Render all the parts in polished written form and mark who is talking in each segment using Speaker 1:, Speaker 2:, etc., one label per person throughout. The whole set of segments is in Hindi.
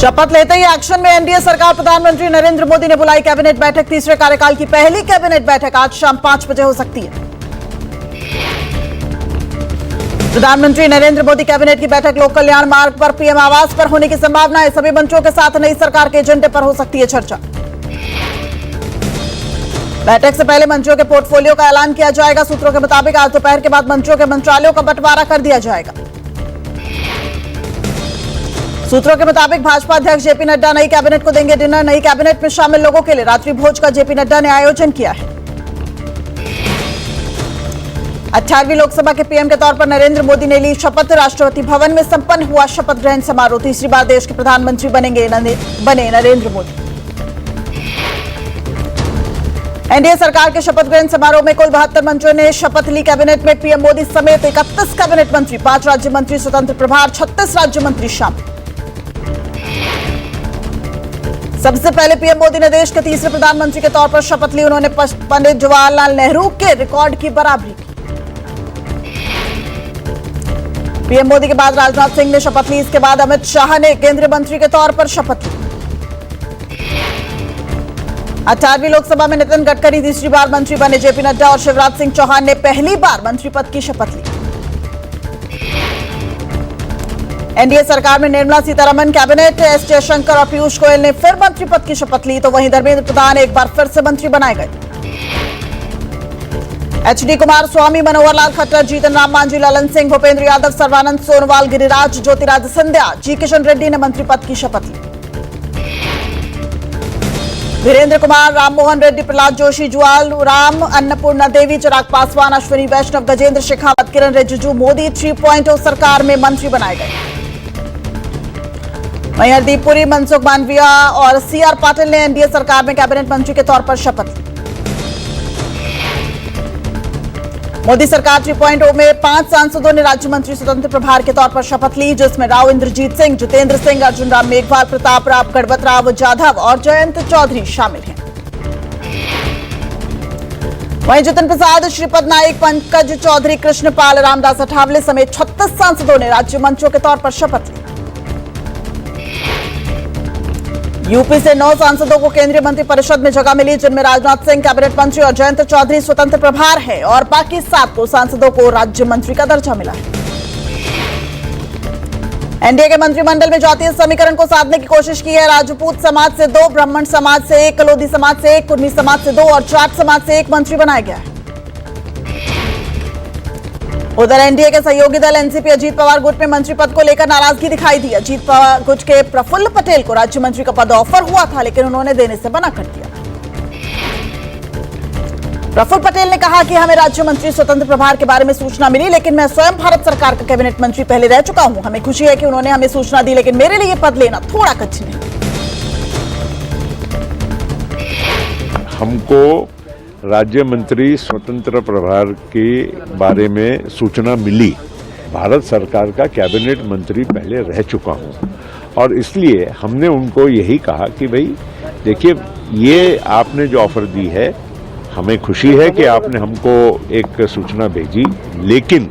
Speaker 1: शपथ लेते ही एक्शन में एनडीए सरकार। प्रधानमंत्री नरेंद्र मोदी ने बुलाई कैबिनेट बैठक। तीसरे कार्यकाल की पहली कैबिनेट बैठक आज शाम 5 बजे हो सकती है। प्रधानमंत्री नरेंद्र मोदी कैबिनेट की बैठक लोक कल्याण मार्ग पर पीएम आवास पर होने की संभावना है। सभी मंत्रियों के साथ नई सरकार के एजेंडे पर हो सकती है चर्चा। बैठक से पहले मंत्रियों के पोर्टफोलियो का ऐलान किया जाएगा। सूत्रों के मुताबिक आज दोपहर के बाद मंत्रियों के मंत्रालयों का बंटवारा कर दिया जाएगा। सूत्रों के मुताबिक भाजपा अध्यक्ष जेपी नड्डा नई कैबिनेट को देंगे डिनर। नई कैबिनेट में शामिल लोगों के लिए रात्रि भोज का जेपी नड्डा ने आयोजन किया है। 18वीं लोकसभा के पीएम के तौर पर नरेंद्र मोदी ने ली शपथ। राष्ट्रपति भवन में संपन्न हुआ शपथ ग्रहण समारोह। तीसरी बार देश के प्रधानमंत्री बने नरेंद्र मोदी। एनडीए सरकार के शपथ ग्रहण समारोह में कुल 72 मंत्रियों ने शपथ ली। कैबिनेट में पीएम मोदी समेत 31 कैबिनेट मंत्री, 5 राज्य मंत्री स्वतंत्र प्रभार, 36 राज्य मंत्री शामिल। सबसे पहले पीएम मोदी ने देश के तीसरे प्रधानमंत्री के तौर पर शपथ ली। उन्होंने पंडित जवाहरलाल नेहरू के रिकॉर्ड की बराबरी की। पीएम मोदी के बाद राजनाथ सिंह ने शपथ ली। इसके बाद अमित शाह ने केंद्रीय मंत्री के तौर पर शपथ ली। 18वीं लोकसभा में नितिन गडकरी तीसरी बार मंत्री बने। जेपी नड्डा और शिवराज सिंह चौहान ने पहली बार मंत्री पद की शपथ ली। एनडीए सरकार में निर्मला सीतारमण कैबिनेट, एस जयशंकर और पीयूष गोयल ने फिर मंत्री पद की शपथ ली। तो वहीं धर्मेंद्र प्रधान एक बार फिर से मंत्री बनाए गए। एचडी कुमार स्वामी, मनोहर लाल खट्टर, जीतन राम मांझी, ललन सिंह, भूपेंद्र यादव, सर्बानंद सोनोवाल, गिरिराज, ज्योतिरादित्य सिंधिया, जी किशन रेड्डी ने मंत्री पद की शपथ ली। वीरेंद्र कुमार, राममोहन रेड्डी, प्रहलाद जोशी, जुआल राम, अन्नपूर्णा देवी, चिराग पासवान, अश्विनी वैष्णव, गजेंद्र शेखावत, किरण रिजिजू, मोदी 3.0 सरकार में मंत्री बनाए गए। वहीं हरदीप पुरी, मनसुख मांडविया और सीआर पाटिल ने एनडीए सरकार में कैबिनेट मंत्री के तौर पर शपथ ली। मोदी सरकार 3.0 में 5 सांसदों ने राज्य मंत्री स्वतंत्र प्रभार के तौर पर शपथ ली, जिसमें राव इंद्रजीत सिंह, जितेंद्र सिंह, अर्जुन राम मेघवाल, प्रताप राव, गणपत राव जाधव और जयंत चौधरी शामिल हैं। वहीं जितिन प्रसाद, श्रीपद नाइक, पंकज चौधरी, कृष्णपाल, रामदास अठावले समेत 36 सांसदों ने राज्य मंत्रियों के तौर पर शपथ ली। यूपी से 9 सांसदों को केंद्रीय मंत्री परिषद में जगह मिली, जिनमें राजनाथ सिंह कैबिनेट मंत्री और जयंत चौधरी स्वतंत्र प्रभार है और बाकी 7 सांसदों को राज्य मंत्री का दर्जा मिला है। एनडीए के मंत्रिमंडल में जातीय समीकरण को साधने की कोशिश की है। राजपूत समाज से 2, ब्राह्मण समाज से 1, लोधी समाज से 1, कुर्मी समाज से 2 और जाट समाज से 1 मंत्री बनाया गया है। उधर एनडीए के सहयोगी दल एनसीपी अजीत पवार गुट में मंत्री पद को लेकर नाराजगी दिखाई दी। अजीत पवार गुट के प्रफुल्ल पटेल को राज्य मंत्री का पद ऑफर हुआ था, लेकिन उन्होंने देने से मना कर दिया। प्रफुल्ल पटेल ने कहा कि हमें राज्य मंत्री स्वतंत्र प्रभार के बारे में सूचना मिली, लेकिन मैं स्वयं भारत सरकार का कैबिनेट मंत्री पहले रह चुका हूं। हमें खुशी है कि उन्होंने हमें सूचना दी, लेकिन मेरे लिए पद लेना थोड़ा कठिन है।
Speaker 2: हमको राज्य मंत्री स्वतंत्र प्रभार के बारे में सूचना मिली। भारत सरकार का कैबिनेट मंत्री पहले रह चुका हूं और इसलिए हमने उनको यही कहा कि भाई देखिए, ये आपने जो ऑफर दी है, हमें खुशी है कि आपने हमको एक सूचना भेजी, लेकिन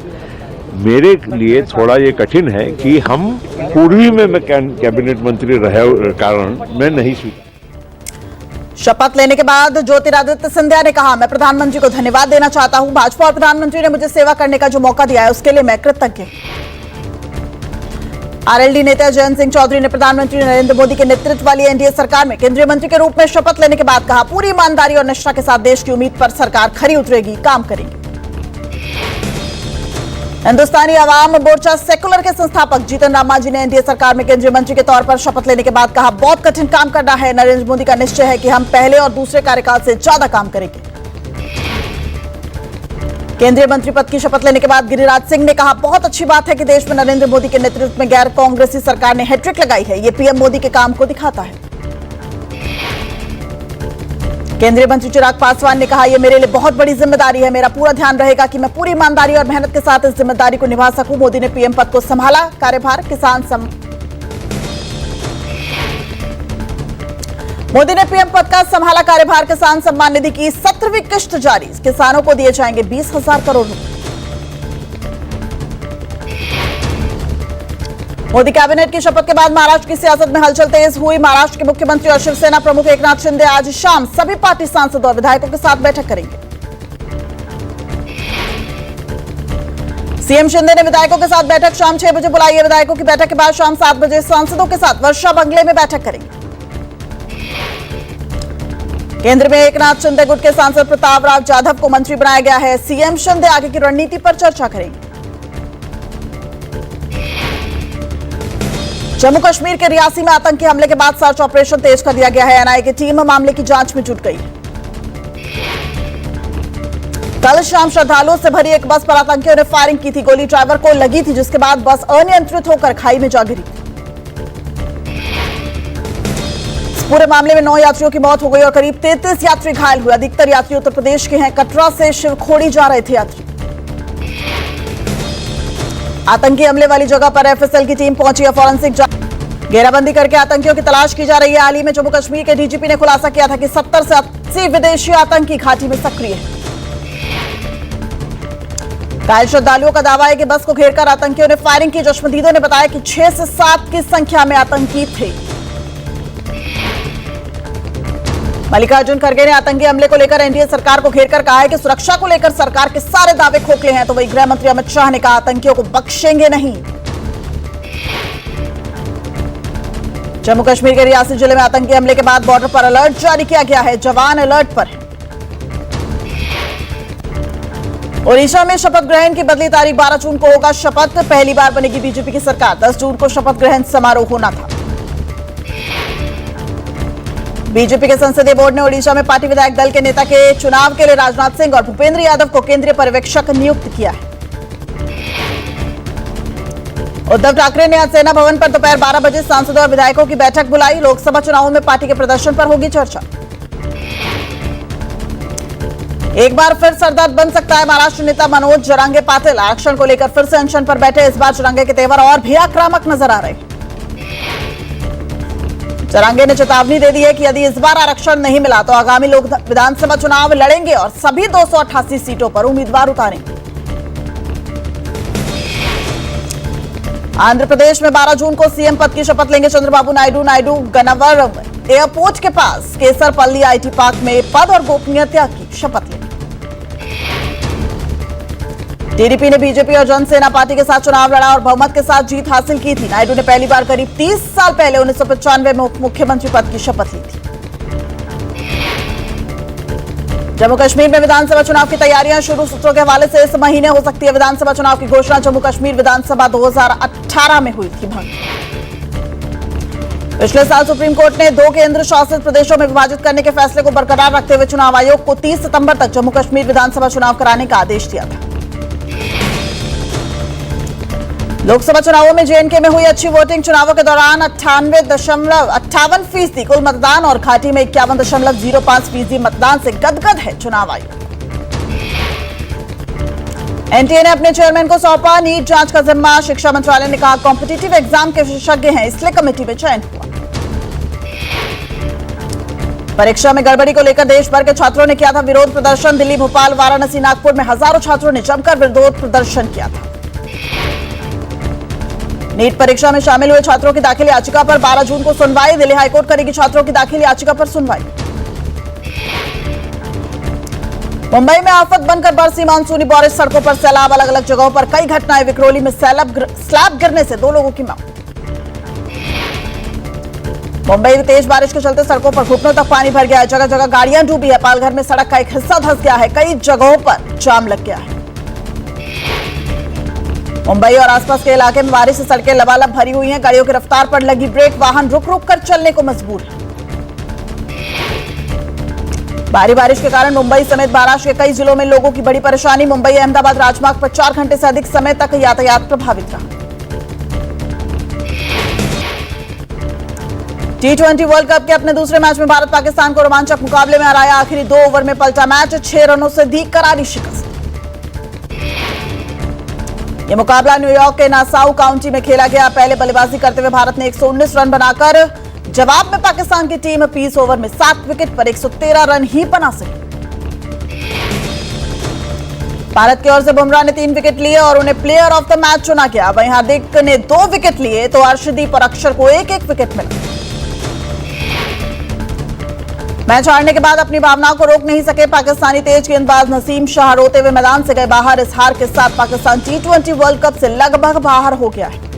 Speaker 2: मेरे लिए थोड़ा ये कठिन है कि हम पूर्वी में मैं कैबिनेट मंत्री रहे कारण मैं नहीं सूझ।
Speaker 1: शपथ लेने के बाद ज्योतिरादित्य सिंधिया ने कहा, मैं प्रधानमंत्री को धन्यवाद देना चाहता हूं। भाजपा और प्रधानमंत्री ने मुझे सेवा करने का जो मौका दिया है, उसके लिए मैं कृतज्ञ हूं। आरएलडी नेता जयंत सिंह चौधरी ने प्रधानमंत्री नरेंद्र मोदी के नेतृत्व वाली एनडीए सरकार में केंद्रीय मंत्री के रूप में शपथ लेने के बाद कहा, पूरी ईमानदारी और निष्ठा के साथ देश की उम्मीद पर सरकार खरी उतरेगी, काम करेगी। हिंदुस्तानी अवाम मोर्चा सेकुलर के संस्थापक जीतन राम मांझी ने एनडीए सरकार में केंद्रीय मंत्री के तौर पर शपथ लेने के बाद कहा, बहुत कठिन काम करना है। नरेंद्र मोदी का निश्चय है कि हम पहले और दूसरे कार्यकाल से ज्यादा काम करेंगे। केंद्रीय मंत्री पद की शपथ लेने के बाद गिरिराज सिंह ने कहा, बहुत अच्छी बात है कि देश में नरेंद्र मोदी के नेतृत्व में गैर कांग्रेसी सरकार ने हैट्रिक लगाई है। ये पीएम मोदी के काम को दिखाता है। केंद्रीय मंत्री चिराग पासवान ने कहा, यह मेरे लिए बहुत बड़ी जिम्मेदारी है। मेरा पूरा ध्यान रहेगा कि मैं पूरी ईमानदारी और मेहनत के साथ इस जिम्मेदारी को निभा सकूं। मोदी ने पीएम पद को संभाला कार्यभार किसान सम्मान निधि की 17वीं किश्त जारी। किसानों को दिए जाएंगे 20,000 करोड़ रुपए। मोदी कैबिनेट की शपथ के बाद महाराष्ट्र की सियासत में हलचल तेज हुई। महाराष्ट्र के मुख्यमंत्री और शिवसेना प्रमुख एकनाथ शिंदे आज शाम सभी पार्टी सांसदों और विधायकों के साथ बैठक करेंगे। सीएम शिंदे ने विधायकों के साथ बैठक शाम 6 बजे बुलाई है। विधायकों की बैठक के बाद शाम 7 बजे सांसदों के साथ वर्षा बंगले में बैठक करेंगे। केंद्र में एकनाथ शिंदे गुट के सांसद प्रतापराव जाधव को मंत्री बनाया गया है। सीएम शिंदे आगे की रणनीति पर चर्चा करेंगे। जम्मू कश्मीर के रियासी में आतंकी हमले के बाद सर्च ऑपरेशन तेज कर दिया गया है। एनआईए की टीम मामले की जांच में जुट गई है। कल शाम श्रद्धालुओं से भरी एक बस पर आतंकियों ने फायरिंग की थी। गोली ड्राइवर को लगी थी, जिसके बाद बस अनियंत्रित होकर खाई में जा गिरी। इस पूरे मामले में 9 यात्रियों की मौत हो गई और करीब 33 यात्री घायल हुए। अधिकतर यात्री उत्तर प्रदेश के हैं। कटरा से शिवखोड़ी जा रहे थे यात्री। आतंकी हमले वाली जगह पर एफएसएल की टीम पहुंची है। फॉरेंसिक घेराबंदी करके आतंकियों की तलाश की जा रही है। हाल ही में जम्मू कश्मीर के डीजीपी ने खुलासा किया था कि 70 से 80 विदेशी आतंकी घाटी में सक्रिय हैं। घायल श्रद्धालुओं का दावा है कि बस को घेरकर आतंकियों ने फायरिंग की। जशमदीदों ने बताया कि 6 से 7 की संख्या में आतंकी थे। मल्लिकार्जुन खड़गे ने आतंकी हमले को लेकर एनडीए सरकार को घेरकर कहा है कि सुरक्षा को लेकर सरकार के सारे दावे खोखले हैं। तो वही गृह मंत्री अमित शाह ने कहा, आतंकियों को बख्शेंगे नहीं। जम्मू कश्मीर के रियासी जिले में आतंकी हमले के बाद बॉर्डर पर अलर्ट जारी किया गया है। जवान अलर्ट पर है। ओडिशा में शपथ ग्रहण की बदली तारीख 12 जून को होगा शपथ। पहली बार बनेगी बीजेपी की सरकार। 10 जून को शपथ ग्रहण समारोह होना था। बीजेपी के संसदीय बोर्ड ने ओडिशा में पार्टी विधायक दल के नेता के चुनाव के लिए राजनाथ सिंह और भूपेंद्र यादव को केंद्रीय पर्यवेक्षक नियुक्त किया है। उद्धव ठाकरे ने आज सेना भवन पर दोपहर 12 बजे सांसदों और विधायकों की बैठक बुलाई। लोकसभा चुनावों में पार्टी के प्रदर्शन पर होगी चर्चा। एक बार फिर सरदर्द बन सकता है महाराष्ट्र नेता मनोज जरांगे पाटिल। आरक्षण को लेकर फिर से अनशन पर बैठे। इस बार जरांगे के तेवर और भी आक्रामक नजर आ रहे हैं। जरांगे ने चेतावनी दे दी है कि यदि इस बार आरक्षण नहीं मिला तो आगामी लोग विधानसभा चुनाव लड़ेंगे और सभी 288 सीटों पर उम्मीदवार उतारेंगे। आंध्र प्रदेश में 12 जून को सीएम पद की शपथ लेंगे चंद्रबाबू नायडू। नायडू गनवर एयरपोर्ट के पास केसरपल्ली आईटी पार्क में पद और गोपनीयता की शपथ लेंगे। टीडीपी ने बीजेपी और जनसेना पार्टी के साथ चुनाव लड़ा और बहुमत के साथ जीत हासिल की थी। नायडू ने पहली बार करीब 30 साल पहले 1995 में मुख्यमंत्री पद की शपथ ली थी। जम्मू कश्मीर में विधानसभा चुनाव की तैयारियां शुरू। सूत्रों के हवाले से इस महीने हो सकती है विधानसभा चुनाव की घोषणा। जम्मू कश्मीर विधानसभा 2018 में हुई थी भंग। पिछले साल सुप्रीम कोर्ट ने 2 केंद्र शासित प्रदेशों में विभाजित करने के फैसले को बरकरार रखते हुए चुनाव आयोग को 30 सितंबर तक जम्मू कश्मीर विधानसभा चुनाव कराने का आदेश दिया था। लोकसभा चुनावों में जेएनके में हुई अच्छी वोटिंग। चुनावों के दौरान 98.58% कुल मतदान और घाटी में 51.05% मतदान से गदगद है चुनाव आयोग। एनटीए ने अपने चेयरमैन को सौंपा नीट जांच का जिम्मा। शिक्षा मंत्रालय ने कहा, कॉम्पिटिटिव एग्जाम के विशेषज्ञ हैं, इसलिए कमेटी में चयन हुआ। परीक्षा में गड़बड़ी को लेकर देश भर के छात्रों ने किया था विरोध प्रदर्शन। दिल्ली, भोपाल, वाराणसी, नागपुर में हजारों छात्रों ने जमकर विरोध प्रदर्शन किया था। नीट परीक्षा में शामिल हुए छात्रों की दाखिल याचिका पर 12 जून को सुनवाई। दिल्ली हाईकोर्ट करेगी छात्रों की दाखिल याचिका पर सुनवाई। मुंबई में आफत बनकर बरसी मानसूनी बारिश। सड़कों पर सैलाब। अलग अलग जगहों पर कई घटनाएं। विक्रोली में स्लैब गिरने से 2 लोगों की मौत। मुंबई में तेज बारिश के चलते सड़कों पर घुटनों तक पानी भर गया है। जगह जगह गाड़ियां डूबी है। पालघर में सड़क का एक हिस्सा धंस गया है। कई जगहों पर जाम लग गया है। मुंबई और आसपास के इलाके में बारिश से सड़कें लबालब भरी हुई हैं। गाड़ियों की रफ्तार पर लगी ब्रेक। वाहन रुक रुक कर चलने को मजबूर है। भारी बारिश के कारण मुंबई समेत महाराष्ट्र के कई जिलों में लोगों की बड़ी परेशानी। मुंबई अहमदाबाद राजमार्ग पर 4 घंटे से अधिक समय तक यातायात प्रभावित रहा। T20 वर्ल्ड कप के अपने दूसरे मैच में भारत पाकिस्तान को रोमांचक मुकाबले में हराया। आखिरी 2 ओवर में पलटा मैच। 6 रनों से दी करारी शिकस्त। यह मुकाबला न्यूयॉर्क के नासाउ काउंटी में खेला गया। पहले बल्लेबाजी करते हुए भारत ने 119 रन बनाकर जवाब में पाकिस्तान की टीम 20 ओवर में 7 विकेट पर 113 रन ही बना सकी। भारत की ओर से बुमराह ने 3 विकेट लिए और उन्हें प्लेयर ऑफ द मैच चुना गया। वहीं हार्दिक ने 2 विकेट लिए तो अर्शदीप और अक्षर को एक एक विकेट मिला। मैच हारने के बाद अपनी भावनाओं को रोक नहीं सके पाकिस्तानी तेज गेंदबाज नसीम शाह रोते हुए मैदान से गए बाहर। इस हार के साथ पाकिस्तान T20 वर्ल्ड कप से लगभग बाहर हो गया है।